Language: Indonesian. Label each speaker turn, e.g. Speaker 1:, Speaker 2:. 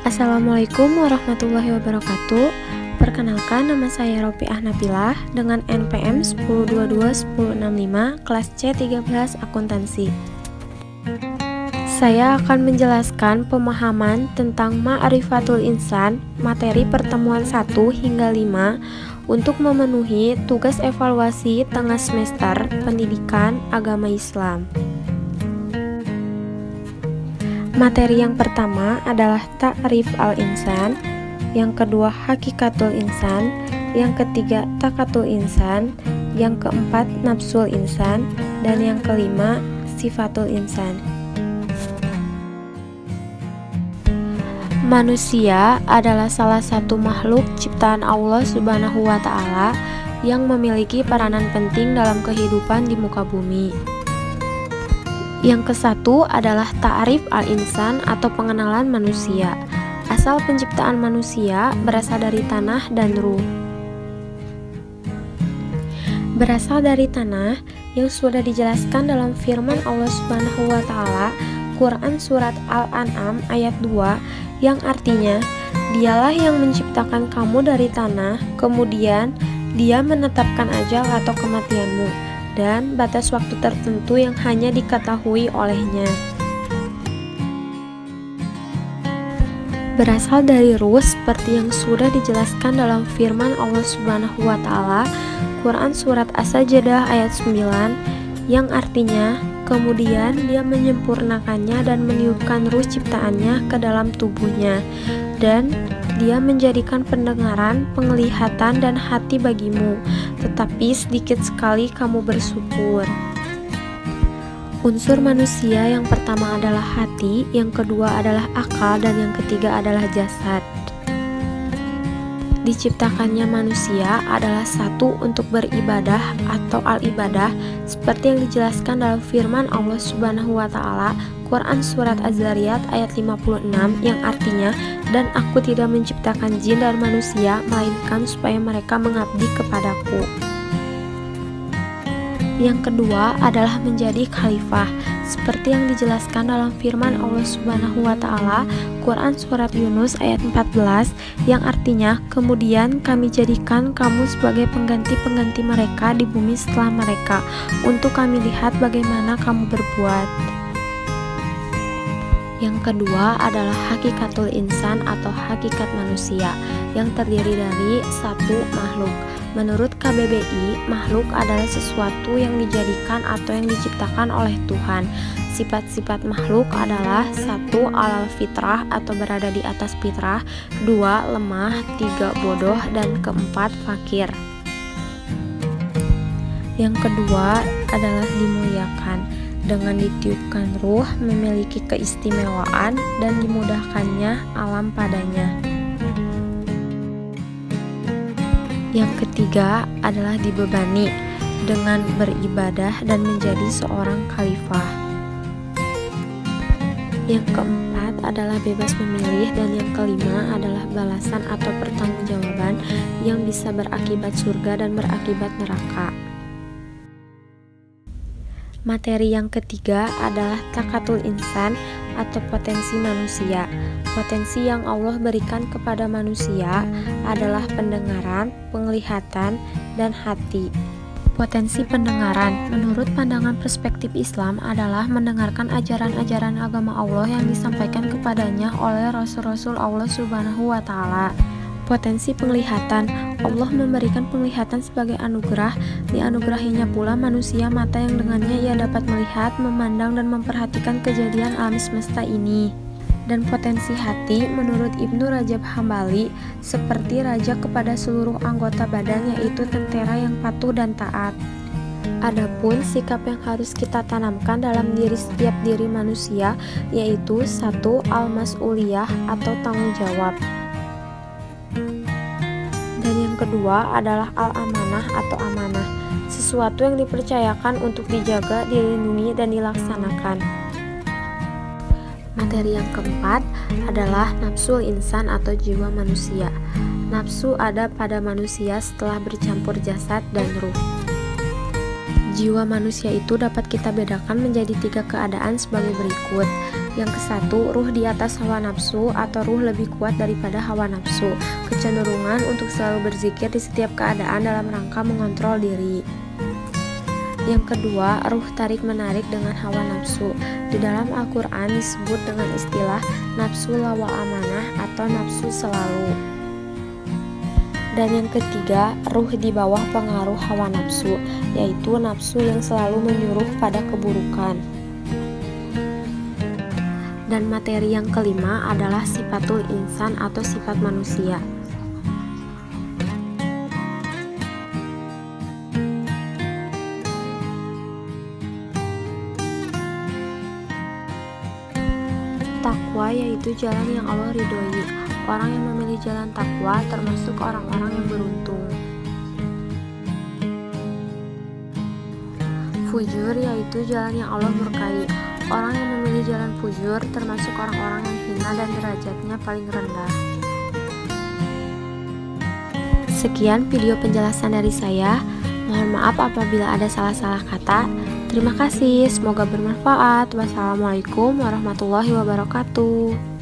Speaker 1: Assalamualaikum warahmatullahi wabarakatuh. Perkenalkan, nama saya Ropiah Nabilah dengan NPM 10221065 kelas C13 akuntansi. Saya akan menjelaskan pemahaman tentang Ma'rifatul Insan materi pertemuan 1 hingga 5 untuk memenuhi tugas evaluasi tengah semester pendidikan agama Islam. Materi yang pertama adalah Ta'rif al-Insan, yang kedua Hakikatul Insan, yang ketiga Takatul Insan, yang keempat Nafsul Insan, dan yang kelima Sifatul Insan. Manusia adalah salah satu makhluk ciptaan Allah Subhanahu wa Ta'ala yang memiliki peranan penting dalam kehidupan di muka bumi. Yang kesatu adalah Ta'rif al-Insan atau pengenalan manusia. Asal penciptaan manusia berasal dari tanah dan ruh. Berasal dari tanah yang sudah dijelaskan dalam firman Allah Subhanahu wa Ta'ala, Quran Surat Al-An'am ayat 2, yang artinya, Dialah yang menciptakan kamu dari tanah, kemudian Dia menetapkan ajal atau kematianmu dan batas waktu tertentu yang hanya diketahui olehnya. Berasal dari ruh seperti yang sudah dijelaskan dalam firman Allah Subhanahu wa Ta'ala, Quran Surat As-Sajdah ayat 9, yang artinya, kemudian Dia menyempurnakannya dan meniupkan ruh ciptaannya ke dalam tubuhnya, dan Dia menjadikan pendengaran, penglihatan, dan hati bagimu, tetapi sedikit sekali kamu bersyukur. Unsur manusia yang pertama adalah hati, yang kedua adalah akal, dan yang ketiga adalah jasad. Diciptakannya manusia adalah satu untuk beribadah atau al-ibadah, seperti yang dijelaskan dalam firman Allah Subhanahu wa Ta'ala, Quran Surat Az-Zariyat ayat 56, yang artinya, dan aku tidak menciptakan jin dan manusia melainkan supaya mereka mengabdi kepadaku. Yang kedua adalah menjadi khalifah, seperti yang dijelaskan dalam firman Allah Subhanahu wa Ta'ala, Quran Surat Yunus ayat 14, yang artinya, kemudian kami jadikan kamu sebagai pengganti-pengganti mereka di bumi setelah mereka, untuk kami lihat bagaimana kamu berbuat. Yang kedua adalah Hakikatul Insan atau hakikat manusia, yang terdiri dari satu makhluk. Menurut KBBI, makhluk adalah sesuatu yang dijadikan atau yang diciptakan oleh Tuhan. Sifat-sifat makhluk adalah 1. Alal fitrah atau berada di atas fitrah, 2. Lemah, 3. Bodoh, dan keempat fakir. Yang kedua adalah dimuliakan. Dengan ditiupkan ruh, memiliki keistimewaan, dan dimudahkannya alam padanya. Yang ketiga adalah dibebani dengan beribadah dan menjadi seorang khalifah. Yang keempat adalah bebas memilih, dan yang kelima adalah balasan atau pertanggungjawaban yang bisa berakibat surga dan berakibat neraka. Materi yang ketiga adalah Takatul Insan atau potensi manusia. Potensi yang Allah berikan kepada manusia adalah pendengaran, penglihatan, dan hati. Potensi pendengaran, menurut pandangan perspektif Islam, adalah mendengarkan ajaran-ajaran agama Allah yang disampaikan kepadanya oleh Rasul-Rasul Allah Subhanahu wa Ta'ala. Potensi penglihatan, Allah memberikan penglihatan sebagai anugerah, dianugerahinya pula manusia mata yang dengannya ia dapat melihat, memandang, dan memperhatikan kejadian alam semesta ini. Dan potensi hati, menurut Ibnu Rajab Hambali, seperti raja kepada seluruh anggota badan, yaitu tentara yang patuh dan taat. Adapun sikap yang harus kita tanamkan dalam diri setiap diri manusia, yaitu 1. Al-mas'uliyah atau tanggung jawab. Dan yang kedua adalah al-amanah atau amanah, sesuatu yang dipercayakan untuk dijaga, dilindungi, dan dilaksanakan. Materi yang keempat adalah nafsul insan atau jiwa manusia. Nafsu ada pada manusia setelah bercampur jasad dan ruh. Jiwa manusia itu dapat kita bedakan menjadi 3 keadaan sebagai berikut. Yang ke-1, ruh di atas hawa nafsu atau ruh lebih kuat daripada hawa nafsu. Kecenderungan untuk selalu berzikir di setiap keadaan dalam rangka mengontrol diri. Yang kedua, ruh tarik-menarik dengan hawa nafsu. Di dalam Al-Quran disebut dengan istilah nafsu lawa amanah atau nafsu selalu. Dan yang ketiga, ruh di bawah pengaruh hawa nafsu, yaitu nafsu yang selalu menyuruh pada keburukan. Dan materi yang kelima adalah sifatul insan atau sifat manusia. Takwa yaitu jalan yang Allah ridhoi. Orang yang memilih jalan takwa termasuk orang-orang yang beruntung. Fujur yaitu jalan yang Allah murkai. Orang yang memilih jalan fujur termasuk orang-orang yang hina dan derajatnya paling rendah. Sekian video penjelasan dari saya. Mohon maaf apabila ada salah-salah kata. Terima kasih, semoga bermanfaat. Wassalamualaikum warahmatullahi wabarakatuh.